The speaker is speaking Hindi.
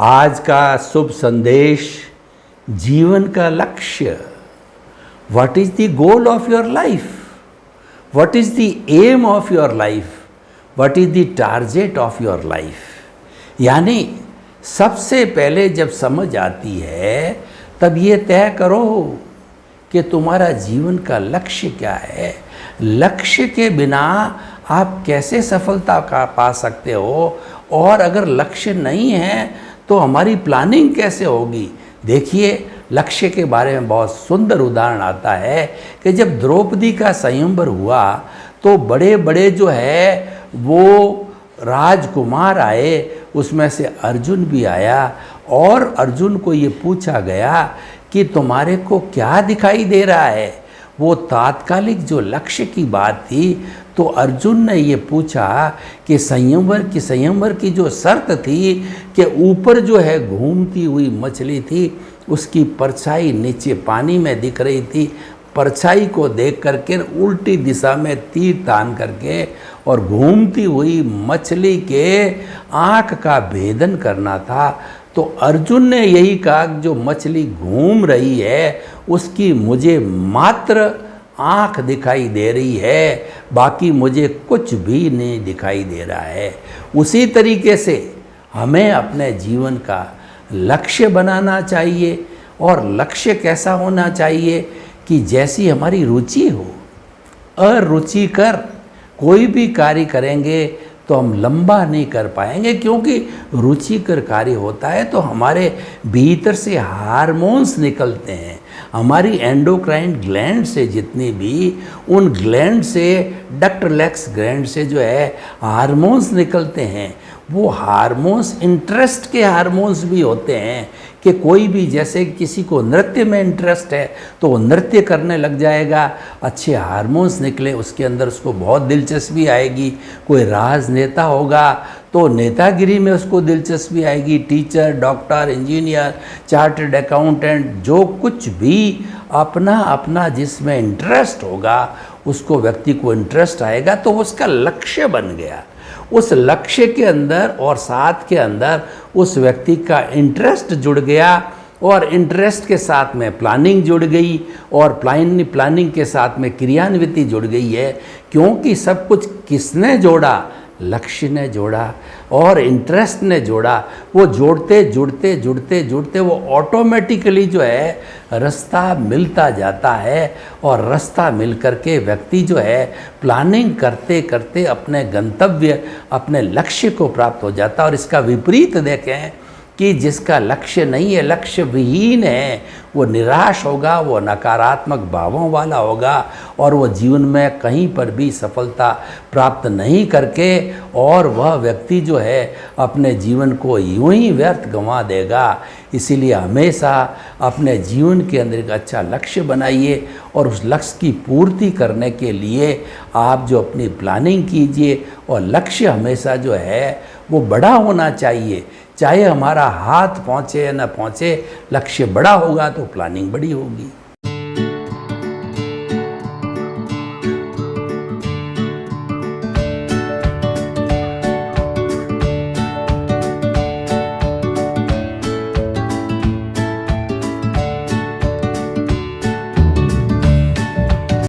आज का शुभ संदेश, जीवन का लक्ष्य। What is the goal of your life? What is the aim of your life? What is the target of your life? यानी सबसे पहले जब समझ आती है तब ये तय करो कि तुम्हारा जीवन का लक्ष्य क्या है। लक्ष्य के बिना आप कैसे सफलता का पा सकते हो, और अगर लक्ष्य नहीं है तो हमारी प्लानिंग कैसे होगी। देखिए, लक्ष्य के बारे में बहुत सुंदर उदाहरण आता है कि जब द्रौपदी का स्वयंवर हुआ तो बड़े बड़े जो है वो राजकुमार आए, उसमें से अर्जुन भी आया, और अर्जुन को ये पूछा गया कि तुम्हारे को क्या दिखाई दे रहा है। वो तात्कालिक जो लक्ष्य की बात थी, तो अर्जुन ने ये पूछा कि संयमवर की जो शर्त थी कि ऊपर जो है घूमती हुई मछली थी, उसकी परछाई नीचे पानी में दिख रही थी। परछाई को देख करके उल्टी दिशा में तीर तान करके और घूमती हुई मछली के आँख का भेदन करना था। तो अर्जुन ने यही कहा, जो मछली घूम रही है उसकी मुझे मात्र आँख दिखाई दे रही है, बाकी मुझे कुछ भी नहीं दिखाई दे रहा है। उसी तरीके से हमें अपने जीवन का लक्ष्य बनाना चाहिए, और लक्ष्य कैसा होना चाहिए कि जैसी हमारी रुचि हो। अरुचिकर कोई भी कार्य करेंगे तो हम लंबा नहीं कर पाएंगे, क्योंकि रुचिकर कार्य होता है तो हमारे भीतर से हार्मोन्स निकलते हैं। हमारी एंडोक्राइन ग्लैंड से जितनी भी, उन ग्लैंड से, डक्टलेक्स ग्लैंड से जो है हार्मोन्स निकलते हैं। वो हार्मोन्स इंटरेस्ट के हार्मोन्स भी होते हैं कि कोई भी, जैसे किसी को नृत्य में इंटरेस्ट है तो वो नृत्य करने लग जाएगा, अच्छे हार्मोन्स निकले उसके अंदर, उसको बहुत दिलचस्पी आएगी। कोई राजनेता होगा तो नेतागिरी में उसको दिलचस्पी आएगी। Teacher, doctor, engineer, chartered accountant, जो कुछ भी अपना अपना जिसमें इंटरेस्ट होगा उसको, व्यक्ति को इंटरेस्ट आएगा तो उसका लक्ष्य बन गया। उस लक्ष्य के अंदर और साथ के अंदर उस व्यक्ति का इंटरेस्ट जुड़ गया, और इंटरेस्ट के साथ में प्लानिंग जुड़ गई, और प्लानिंग के साथ में क्रियान्विति जुड़ गई है। क्योंकि सब कुछ किसने जोड़ा? लक्ष्य ने जोड़ा और इंटरेस्ट ने जोड़ा। वो जोड़ते जुड़ते जुड़ते जुड़ते वो ऑटोमेटिकली जो है रास्ता मिलता जाता है, और रास्ता मिल करके व्यक्ति जो है प्लानिंग करते करते अपने गंतव्य, अपने लक्ष्य को प्राप्त हो जाता है। और इसका विपरीत देखें कि जिसका लक्ष्य नहीं है, लक्ष्य विहीन है, वो निराश होगा, वो नकारात्मक भावों वाला होगा, और वो जीवन में कहीं पर भी सफलता प्राप्त नहीं करके, और वह व्यक्ति जो है अपने जीवन को यूं ही व्यर्थ गंवा देगा। इसीलिए हमेशा अपने जीवन के अंदर एक अच्छा लक्ष्य बनाइए, और उस लक्ष्य की पूर्ति करने के लिए आप जो अपनी प्लानिंग कीजिए, और लक्ष्य हमेशा जो है वो बड़ा होना चाहिए। चाहे हमारा हाथ पहुँचे या न पहुँचे, लक्ष्य बड़ा होगा तो प्लानिंग बड़ी होगी।